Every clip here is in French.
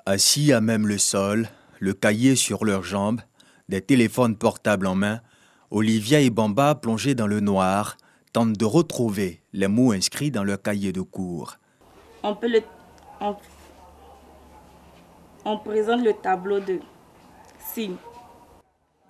Assis à même le sol, le cahier sur leurs jambes, des téléphones portables en main, Olivia et Bamba, plongés dans le noir, tentent de retrouver les mots inscrits dans leur cahier de cours. On présente le tableau de signes.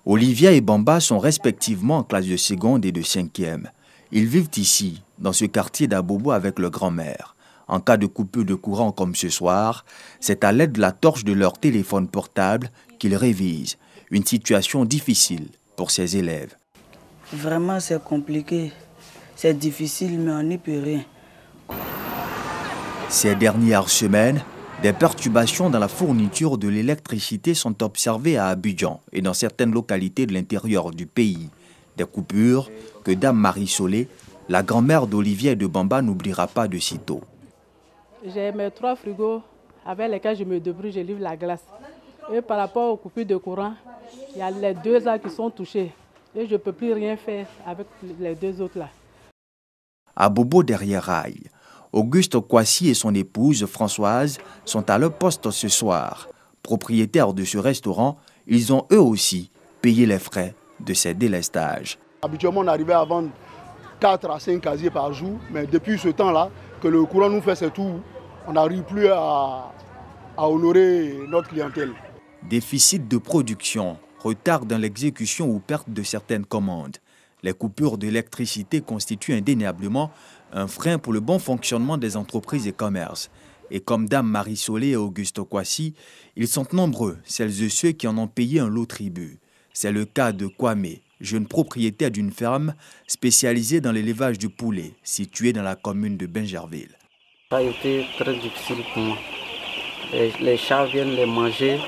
Olivia et Bamba sont respectivement en classe de seconde et de cinquième. Ils vivent ici, dans ce quartier d'Abobo avec leur grand-mère. En cas de coupure de courant comme ce soir, c'est à l'aide de la torche de leur téléphone portable qu'ils révisent. Une situation difficile pour ces élèves. Vraiment, c'est compliqué. C'est difficile, mais on n'y peut rien. Ces dernières semaines, des perturbations dans la fourniture de l'électricité sont observées à Abidjan et dans certaines localités de l'intérieur du pays. Des coupures que Dame Marie Solé, la grand-mère d'Olivier et de Bamba, n'oubliera pas de sitôt. J'ai mes 3 frigos avec lesquels je me débrouille, je livre la glace. Et par rapport aux coupures de courant, il y a les 2 là qui sont touchés. Et je ne peux plus rien faire avec les 2 autres là. À Bobo derrière Rail, Auguste Kwasi et son épouse Françoise sont à leur poste ce soir. Propriétaires de ce restaurant, ils ont eux aussi payé les frais de ces délestages. Habituellement, on arrivait à vendre 4 à 5 casiers par jour, mais depuis ce temps-là, que le courant nous fait ses tours, on n'arrive plus à honorer notre clientèle. Déficit de production, retard dans l'exécution ou perte de certaines commandes. Les coupures d'électricité constituent indéniablement un frein pour le bon fonctionnement des entreprises et commerces. Et comme Dame Marie Solé et Auguste Kwasi, ils sont nombreux, celles et ceux qui en ont payé un lot tribut. C'est le cas de Kwame, jeune propriétaire d'une ferme spécialisée dans l'élevage du poulet, située dans la commune de Bingerville. Ça a été très difficile pour moi. Les chats viennent les manger.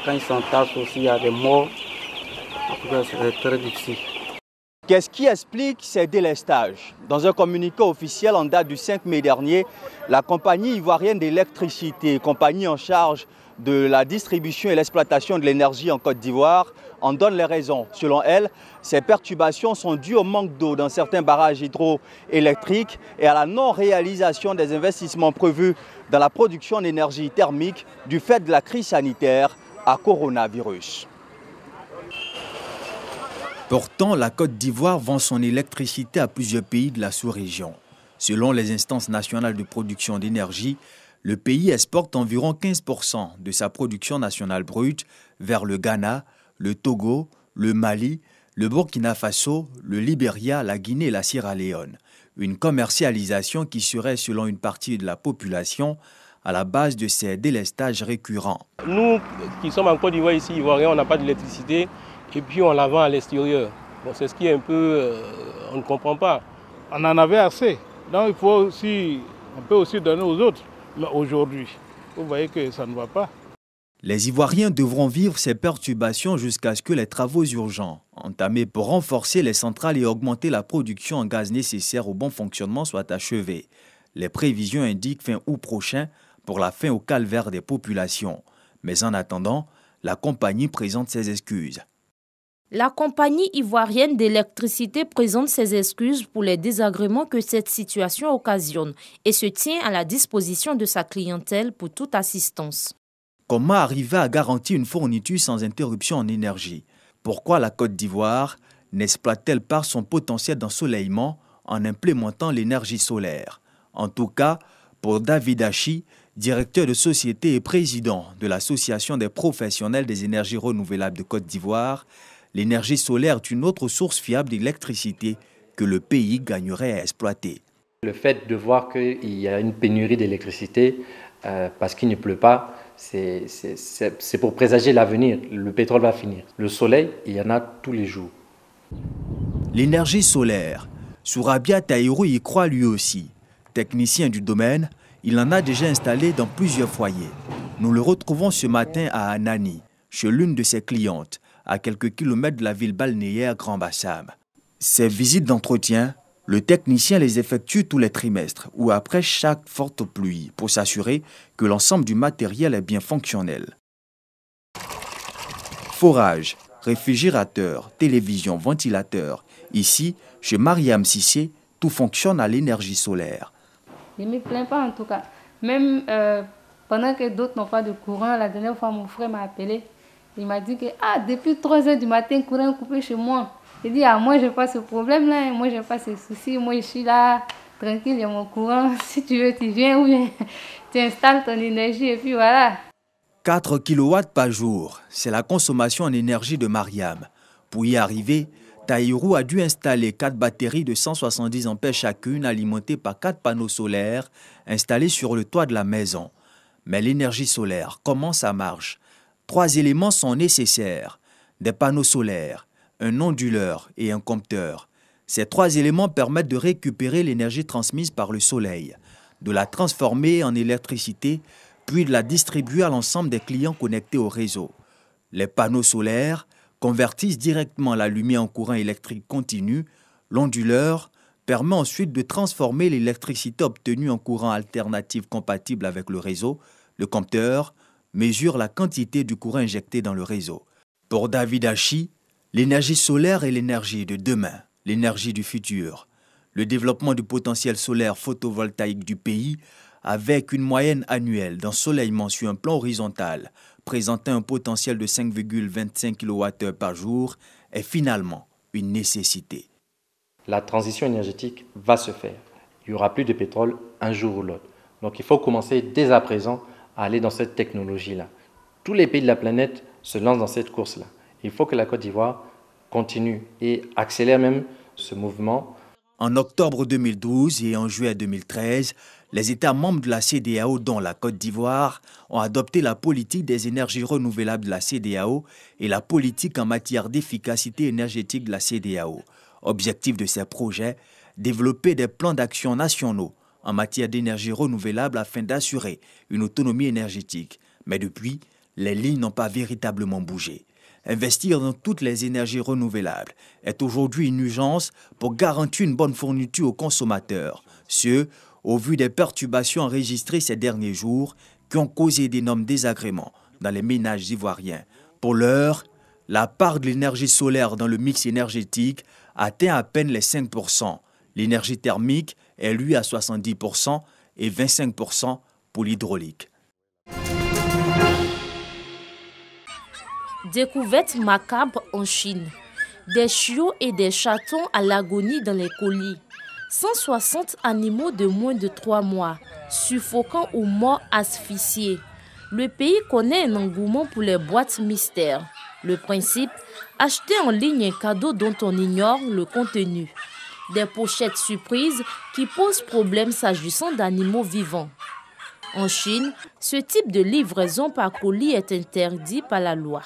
Quand ils s'entassent aussi, il y a des morts. En tout cas, c'est très difficile. Qu'est-ce qui explique ces délestages? Dans un communiqué officiel en date du 5 mai dernier, la compagnie ivoirienne d'électricité, compagnie en charge de la distribution et l'exploitation de l'énergie en Côte d'Ivoire, en donne les raisons. Selon elle, ces perturbations sont dues au manque d'eau dans certains barrages hydroélectriques et à la non-réalisation des investissements prévus dans la production d'énergie thermique du fait de la crise sanitaire à coronavirus. Pourtant, la Côte d'Ivoire vend son électricité à plusieurs pays de la sous-région. Selon les instances nationales de production d'énergie, le pays exporte environ 15% de sa production nationale brute vers le Ghana, le Togo, le Mali, le Burkina Faso, le Libéria, la Guinée et la Sierra Leone. Une commercialisation qui serait, selon une partie de la population, à la base de ces délestages récurrents. Nous qui sommes en Côte d'Ivoire ici, Ivoiriens, on n'a pas d'électricité. Et puis on la vend à l'extérieur. Bon, c'est ce qui est un peu... on ne comprend pas. On en avait assez. Donc on peut aussi donner aux autres. Mais aujourd'hui, vous voyez que ça ne va pas. Les Ivoiriens devront vivre ces perturbations jusqu'à ce que les travaux urgents entamés pour renforcer les centrales et augmenter la production en gaz nécessaire au bon fonctionnement soient achevés. Les prévisions indiquent fin août prochain pour la fin au calvaire des populations. Mais en attendant, la compagnie présente ses excuses. La compagnie ivoirienne d'électricité présente ses excuses pour les désagréments que cette situation occasionne et se tient à la disposition de sa clientèle pour toute assistance. Comment arriver à garantir une fourniture sans interruption en énergie? Pourquoi la Côte d'Ivoire n'exploite-t-elle pas son potentiel d'ensoleillement en implémentant l'énergie solaire? En tout cas, pour David Hachi, directeur de société et président de l'Association des professionnels des énergies renouvelables de Côte d'Ivoire, l'énergie solaire est une autre source fiable d'électricité que le pays gagnerait à exploiter. Le fait de voir qu'il y a une pénurie d'électricité parce qu'il ne pleut pas, c'est pour présager l'avenir. Le pétrole va finir. Le soleil, il y en a tous les jours. L'énergie solaire, Sourabia Taïrou y croit lui aussi. Technicien du domaine, il en a déjà installé dans plusieurs foyers. Nous le retrouvons ce matin à Anani, chez l'une de ses clientes, à quelques kilomètres de la ville balnéaire Grand Bassam. Ces visites d'entretien, le technicien les effectue tous les trimestres ou après chaque forte pluie pour s'assurer que l'ensemble du matériel est bien fonctionnel. Forage, réfrigérateur, télévision, ventilateur. Ici, chez Mariam Sissé, tout fonctionne à l'énergie solaire. Je ne me plains pas en tout cas. Même Pendant que d'autres n'ont pas de courant, la dernière fois, mon frère m'a appelé. Il m'a dit que depuis 3 h du matin, le courant est coupé chez moi. Il dit, moi, je n'ai pas ce problème-là, moi, je n'ai pas ce souci. Moi, je suis là, tranquille, j'ai mon courant. Si tu veux, tu viens ou bien tu installes ton énergie et puis voilà. 4 kW par jour, c'est la consommation en énergie de Mariam. Pour y arriver, Tahirou a dû installer 4 batteries de 170 ampères chacune alimentées par 4 panneaux solaires installés sur le toit de la maison. Mais l'énergie solaire, comment ça marche? 3 éléments sont nécessaires. Des panneaux solaires, un onduleur et un compteur. Ces 3 éléments permettent de récupérer l'énergie transmise par le soleil, de la transformer en électricité, puis de la distribuer à l'ensemble des clients connectés au réseau. Les panneaux solaires convertissent directement la lumière en courant électrique continu. L'onduleur permet ensuite de transformer l'électricité obtenue en courant alternatif compatible avec le réseau. Le compteur mesure la quantité du courant injecté dans le réseau. Pour David Hachi, l'énergie solaire est l'énergie de demain, l'énergie du futur. Le développement du potentiel solaire photovoltaïque du pays, avec une moyenne annuelle d'ensoleillement sur un plan horizontal, présentant un potentiel de 5,25 kWh par jour, est finalement une nécessité. La transition énergétique va se faire. Il n'y aura plus de pétrole un jour ou l'autre. Donc il faut commencer dès à présent à aller dans cette technologie-là. Tous les pays de la planète se lancent dans cette course-là. Il faut que la Côte d'Ivoire continue et accélère même ce mouvement. En octobre 2012 et en juillet 2013, les États membres de la CEDEAO, dont la Côte d'Ivoire, ont adopté la politique des énergies renouvelables de la CEDEAO et la politique en matière d'efficacité énergétique de la CEDEAO. Objectif de ces projets, développer des plans d'action nationaux en matière d'énergie renouvelable afin d'assurer une autonomie énergétique. Mais depuis, les lignes n'ont pas véritablement bougé. Investir dans toutes les énergies renouvelables est aujourd'hui une urgence pour garantir une bonne fourniture aux consommateurs, ce, au vu des perturbations enregistrées ces derniers jours qui ont causé d'énormes désagréments dans les ménages ivoiriens. Pour l'heure, la part de l'énergie solaire dans le mix énergétique atteint à peine les 5%. L'énergie thermique est lui à 70% et 25% pour l'hydraulique. Découverte macabre en Chine. Des chiots et des chatons à l'agonie dans les colis. 160 animaux de moins de 3 mois, suffocants ou morts asphyxiés. Le pays connaît un engouement pour les boîtes mystères. Le principe, acheter en ligne un cadeau dont on ignore le contenu. Des pochettes surprises qui posent problème s'agissant d'animaux vivants. En Chine, ce type de livraison par colis est interdit par la loi.